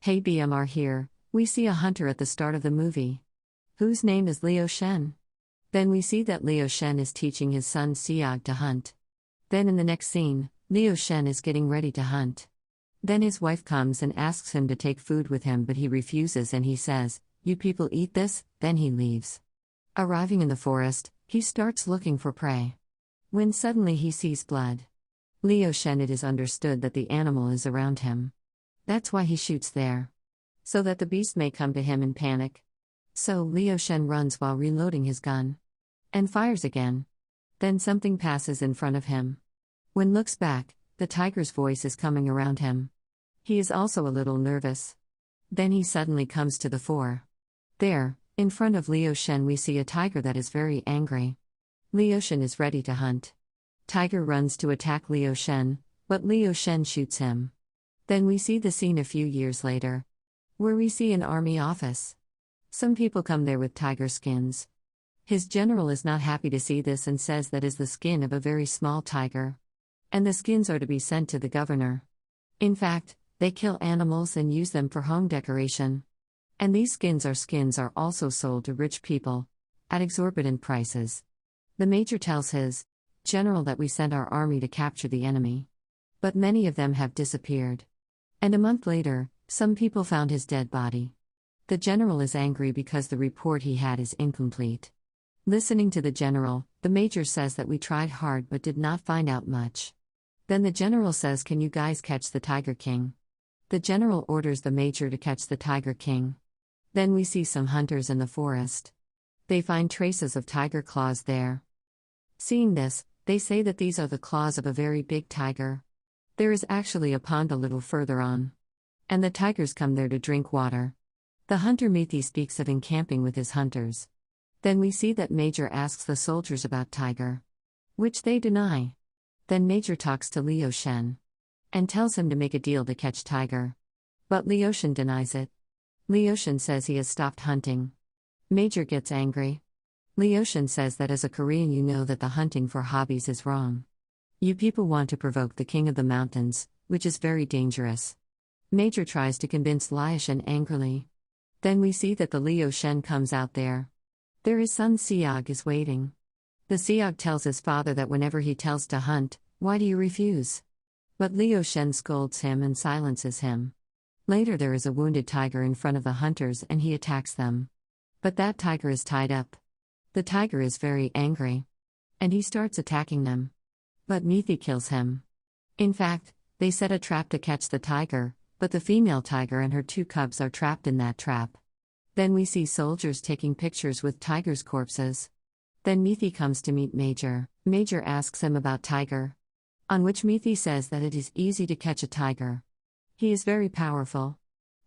Hey BMR here, we see a hunter at the start of the movie, whose name is Leo Shen. Then we see that Leo Shen is teaching his son Siag to hunt. Then in the next scene, Leo Shen is getting ready to hunt. Then his wife comes and asks him to take food with him, but he refuses and he says, "You people eat this," then he leaves. Arriving in the forest, he starts looking for prey. When suddenly he sees blood. Leo Shen, it is understood that the animal is around him. That's why he shoots there. So that the beast may come to him in panic. So Leo Shen runs while reloading his gun. And fires again. Then something passes in front of him. When looks back, the tiger's voice is coming around him. He is also a little nervous. Then he suddenly comes to the fore. There, in front of Leo Shen, we see a tiger that is very angry. Leo Shen is ready to hunt. Tiger runs to attack Leo Shen, but Leo Shen shoots him. Then we see the scene a few years later, where we see an army office. Some people come there with tiger skins. His general is not happy to see this and says that is the skin of a very small tiger. And the skins are to be sent to the governor. In fact, they kill animals and use them for home decoration. And these skins are also sold to rich people at exorbitant prices. The major tells his general that we sent our army to capture the enemy. But many of them have disappeared. And a month later, some people found his dead body. The general is angry because the report he had is incomplete. Listening to the general, the major says that we tried hard but did not find out much. Then the general says, "Can you guys catch the Tiger King?" The general orders the major to catch the Tiger King. Then we see some hunters in the forest. They find traces of tiger claws there. Seeing this, they say that these are the claws of a very big tiger. There is actually a pond a little further on. And the tigers come there to drink water. The hunter Mithi speaks of encamping with his hunters. Then we see that Major asks the soldiers about tiger, which they deny. Then Major talks to Leo Shen and tells him to make a deal to catch tiger. But Leo Shen denies it. Leo Shen says he has stopped hunting. Major gets angry. Leo Shen says that as a Korean you know that the hunting for hobbies is wrong. You people want to provoke the king of the mountains, which is very dangerous. Major tries to convince Leo Shen angrily. Then we see that the Leo Shen comes out there. There his son Siag is waiting. The Siag tells his father that whenever he tells to hunt, "Why do you refuse?" But Leo Shen scolds him and silences him. Later there is a wounded tiger in front of the hunters and he attacks them. But that tiger is tied up. The tiger is very angry. And he starts attacking them. But Mithi kills him. In fact, they set a trap to catch the tiger, but the female tiger and her 2 cubs are trapped in that trap. Then we see soldiers taking pictures with tigers' corpses. Then Mithi comes to meet Major. Major asks him about tiger. On which Mithi says that it is easy to catch a tiger. He is very powerful.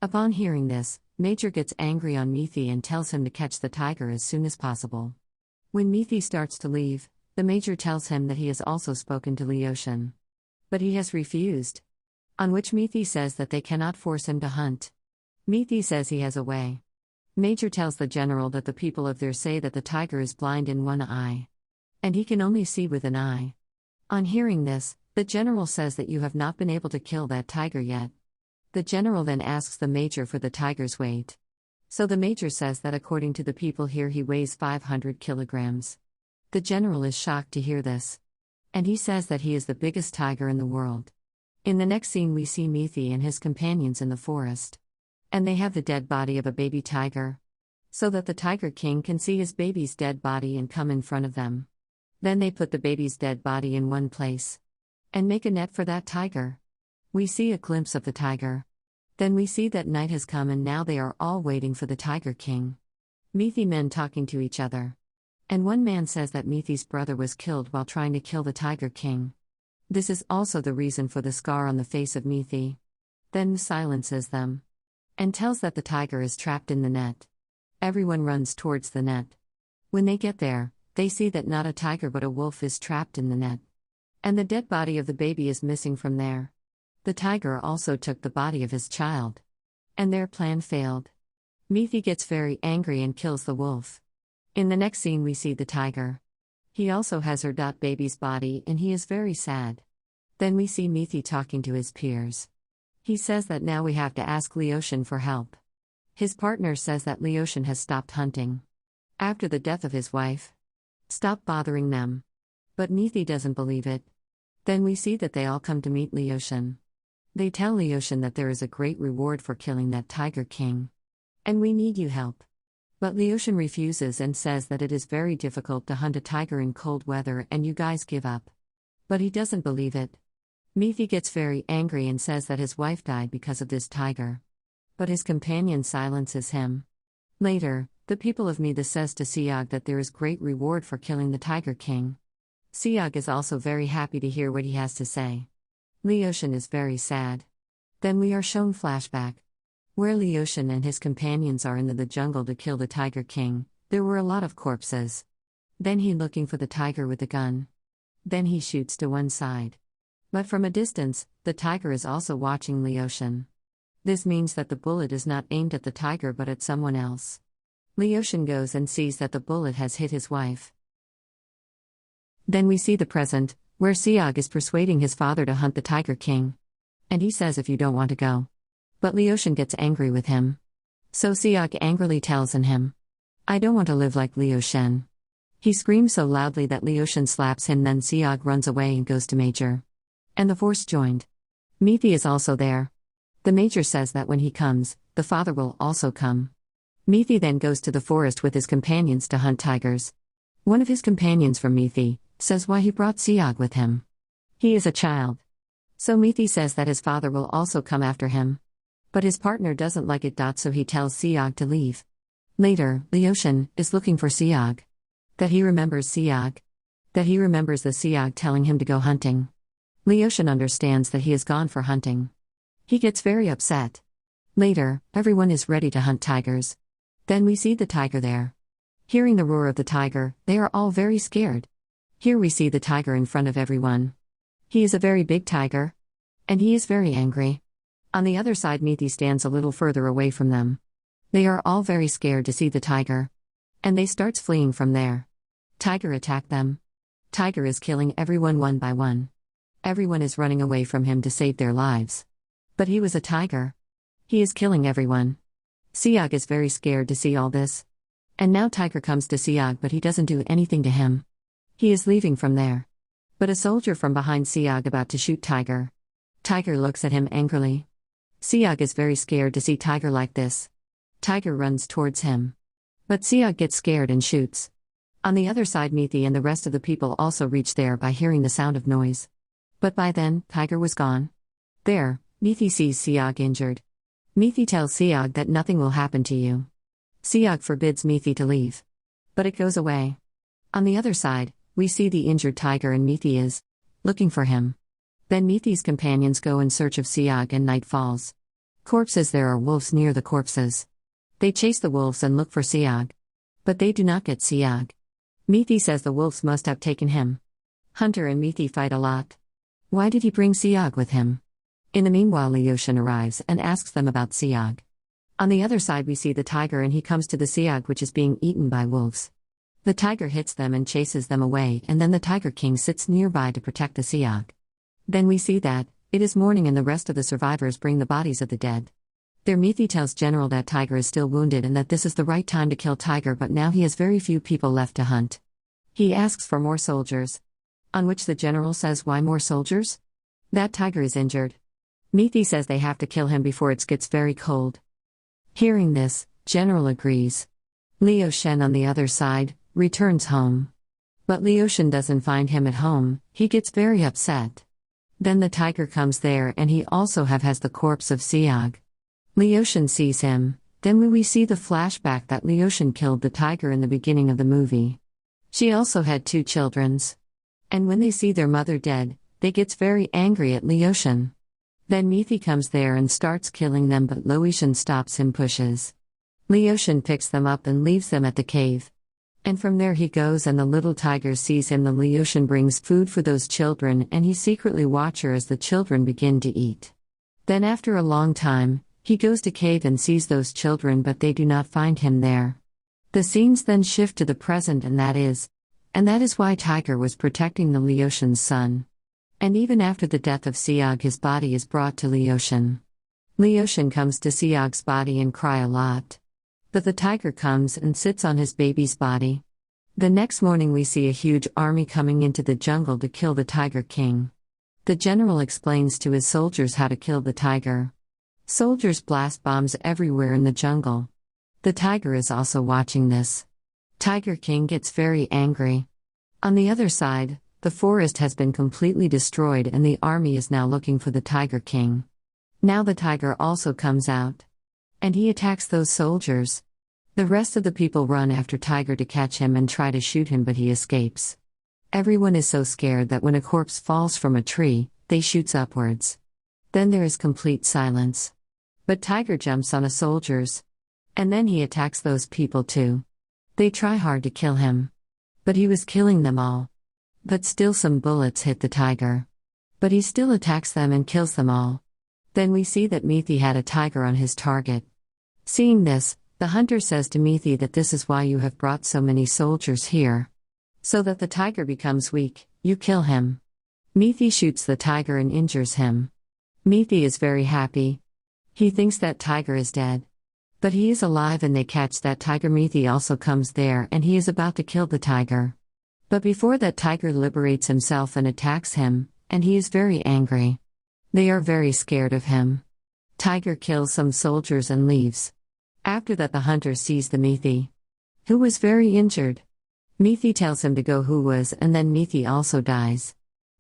Upon hearing this, Major gets angry on Mithi and tells him to catch the tiger as soon as possible. When Mithi starts to leave, the Major tells him that he has also spoken to Leo Shen. But he has refused. On which Mithi says that they cannot force him to hunt. Mithi says he has a way. Major tells the general that the people of there say that the tiger is blind in one eye. And he can only see with an eye. On hearing this, the general says that you have not been able to kill that tiger yet. The general then asks the major for the tiger's weight. So the major says that according to the people here he weighs 500 kilograms. The general is shocked to hear this. And he says that he is the biggest tiger in the world. In the next scene we see Mithi and his companions in the forest. And they have the dead body of a baby tiger. So that the Tiger King can see his baby's dead body and come in front of them. Then they put the baby's dead body in one place. And make a net for that tiger. We see a glimpse of the tiger. Then we see that night has come and now they are all waiting for the Tiger King. Mithi men talking to each other. And one man says that Mithi's brother was killed while trying to kill the Tiger King. This is also the reason for the scar on the face of Mithi. Then silences them. And tells that the tiger is trapped in the net. Everyone runs towards the net. When they get there, they see that not a tiger but a wolf is trapped in the net. And the dead body of the baby is missing from there. The tiger also took the body of his child. And their plan failed. Mithi gets very angry and kills the wolf. In the next scene we see the tiger. He also has her baby's body and he is very sad. Then we see Mithi talking to his peers. He says that now we have to ask Leoshin for help. His partner says that Leoshin has stopped hunting after the death of his wife. Stop bothering them. But Mithi doesn't believe it. Then we see that they all come to meet Leoshin. They tell Leoshin that there is a great reward for killing that Tiger King. And we need you help. But Leoshin refuses and says that it is very difficult to hunt a tiger in cold weather and you guys give up. But he doesn't believe it. Mithi gets very angry and says that his wife died because of this tiger. But his companion silences him. Later, the people of Mida says to Siag that there is great reward for killing the Tiger King. Siag is also very happy to hear what he has to say. Leoshin is very sad. Then we are shown flashback, where Leoshin and his companions are in the jungle to kill the Tiger King. There were a lot of corpses. Then he looking for the tiger with the gun. Then he shoots to one side. But from a distance, the tiger is also watching Leoshin. This means that the bullet is not aimed at the tiger but at someone else. Leoshin goes and sees that the bullet has hit his wife. Then we see the present, where Siag is persuading his father to hunt the Tiger King. And he says if you don't want to go. But Leoshin gets angry with him. So Siag angrily tells him, I don't want to live like Leoshin. He screams so loudly that Leoshin slaps him, then Siag runs away and goes to Major. And the force joined. Mithi is also there. The Major says that when he comes, the father will also come. Mithi then goes to the forest with his companions to hunt tigers. One of his companions from Mithi says why he brought Siag with him. He is a child. So Mithi says that his father will also come after him. But his partner doesn't like it. So he tells Siag to leave. Later, Leoshin is looking for Siag. That he remembers Siag. That he remembers the Siag telling him to go hunting. Leoshin understands that he is gone for hunting. He gets very upset. Later, everyone is ready to hunt tigers. Then we see the tiger there. Hearing the roar of the tiger, they are all very scared. Here we see the tiger in front of everyone. He is a very big tiger. And he is very angry. On the other side, Mithi stands a little further away from them. They are all very scared to see the tiger. And they starts fleeing from there. Tiger attack them. Tiger is killing everyone one by one. Everyone is running away from him to save their lives. But he was a tiger. He is killing everyone. Siag is very scared to see all this. And now Tiger comes to Siag but he doesn't do anything to him. He is leaving from there. But a soldier from behind Siag about to shoot Tiger. Tiger looks at him angrily. Siag is very scared to see Tiger like this. Tiger runs towards him. But Siag gets scared and shoots. On the other side, Mithi and the rest of the people also reach there by hearing the sound of noise. But by then, Tiger was gone. There, Mithi sees Siag injured. Mithi tells Siag that nothing will happen to you. Siag forbids Mithi to leave. But it goes away. On the other side, we see the injured tiger and Mithi is looking for him. Then Mithi's companions go in search of Siag and night falls. Corpses. There are wolves near the corpses. They chase the wolves and look for Siag. But they do not get Siag. Mithi says the wolves must have taken him. Hunter and Mithi fight a lot. Why did he bring Siag with him? In the meanwhile, Leoshin arrives and asks them about Siag. On the other side we see the tiger and he comes to the Siag which is being eaten by wolves. The tiger hits them and chases them away, and then the Tiger King sits nearby to protect the Siag. Then we see that it is morning and the rest of the survivors bring the bodies of the dead. There Mithi tells General that Tiger is still wounded and that this is the right time to kill Tiger, but now he has very few people left to hunt. He asks for more soldiers. On which the general says, why more soldiers? That Tiger is injured. Mithi says they have to kill him before it gets very cold. Hearing this, General agrees. Leoshin on the other side returns home. But Leoshin doesn't find him at home. He gets very upset. Then the tiger comes there and he also has the corpse of Siag. Leoshin sees him. Then we see the flashback that Leoshin killed the tiger in the beginning of the movie. She also had 2 children. And when they see their mother dead, they gets very angry at Leoshin. Then Mithi comes there and starts killing them, but Leoshin stops him, pushes. Leoshin picks them up and leaves them at the cave. And from there he goes and the little tiger sees him. The Leoshin brings food for those children and he secretly watches as the children begin to eat. Then after a long time, he goes to cave and sees those children, but they do not find him there. The scenes then shift to the present, and that is why Tiger was protecting the Leoshin's son. And even after the death of Siag, his body is brought to Leoshin. Leoshan comes to Siog's body and cry a lot. But the tiger comes and sits on his baby's body. The next morning we see a huge army coming into the jungle to kill the Tiger King. The general explains to his soldiers how to kill the tiger. Soldiers blast bombs everywhere in the jungle. The tiger is also watching this. Tiger King gets very angry. On the other side, the forest has been completely destroyed and the army is now looking for the Tiger King. Now the tiger also comes out. And he attacks those soldiers. The rest of the people run after Tiger to catch him and try to shoot him, but he escapes. Everyone is so scared that when a corpse falls from a tree, they shoots upwards. Then there is complete silence. But Tiger jumps on a soldiers. And then he attacks those people too. They try hard to kill him. But he was killing them all. But still some bullets hit the tiger. But he still attacks them and kills them all. Then we see that Mithi had a tiger on his target. Seeing this, the hunter says to Mithi that this is why you have brought so many soldiers here. So that the tiger becomes weak, you kill him. Mithi shoots the tiger and injures him. Mithi is very happy. He thinks that tiger is dead. But he is alive and they catch that tiger. Mithi also comes there and he is about to kill the tiger. But before that, tiger liberates himself and attacks him, and he is very angry. They are very scared of him. Tiger kills some soldiers and leaves. After that the hunter sees the Mithi, who was very injured. Mithi tells him to go who was, and then Mithi also dies.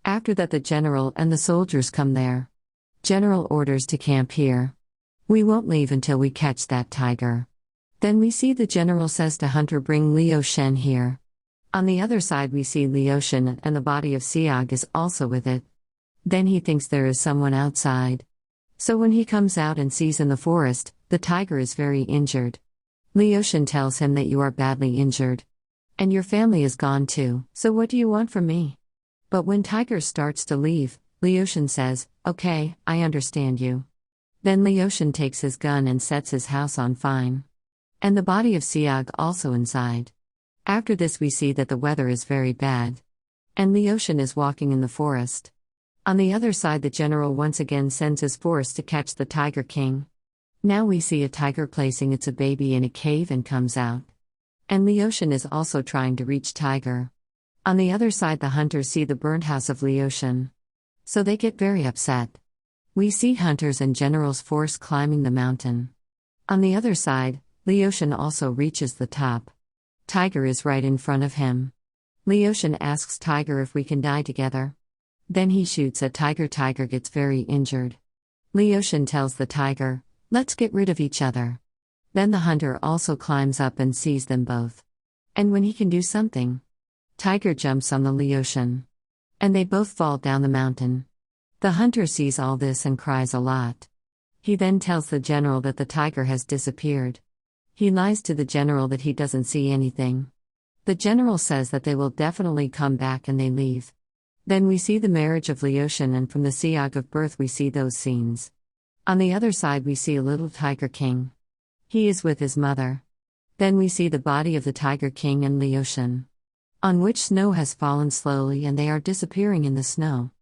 After that the general and the soldiers come there. General orders to camp here. We won't leave until we catch that tiger. Then we see the general says to hunter, bring Leoshan here. On the other side we see Leoshan and the body of Siog is also with it. Then he thinks there is someone outside. So when he comes out and sees in the forest, the tiger is very injured. Leoshan tells him that you are badly injured. And your family is gone too, so what do you want from me? But when Tiger starts to leave, Leoshan says, okay, I understand you. Then Leoshan takes his gun and sets his house on fire. And the body of Siog also inside. After this we see that the weather is very bad. And Leoshan is walking in the forest. On the other side the general once again sends his force to catch the Tiger King. Now we see a tiger placing its baby in a cave and comes out. And Leoshan is also trying to reach Tiger. On the other side the hunters see the burnt house of Leoshan. So they get very upset. We see hunters and general's force climbing the mountain. On the other side, Leoshan also reaches the top. Tiger is right in front of him. Leoshan asks Tiger if we can die together. Then he shoots at Tiger. Tiger gets very injured. Leoshan tells the tiger, let's get rid of each other. Then the hunter also climbs up and sees them both. And when he can do something, Tiger jumps on the Leoshan. And they both fall down the mountain. The hunter sees all this and cries a lot. He then tells the general that the tiger has disappeared. He lies to the general that he doesn't see anything. The general says that they will definitely come back and they leave. Then we see the marriage of Leoshan, and from the Siog of birth we see those scenes. On the other side we see a little Tiger King. He is with his mother. Then we see the body of the Tiger King and Leoshan, on which snow has fallen slowly and they are disappearing in the snow.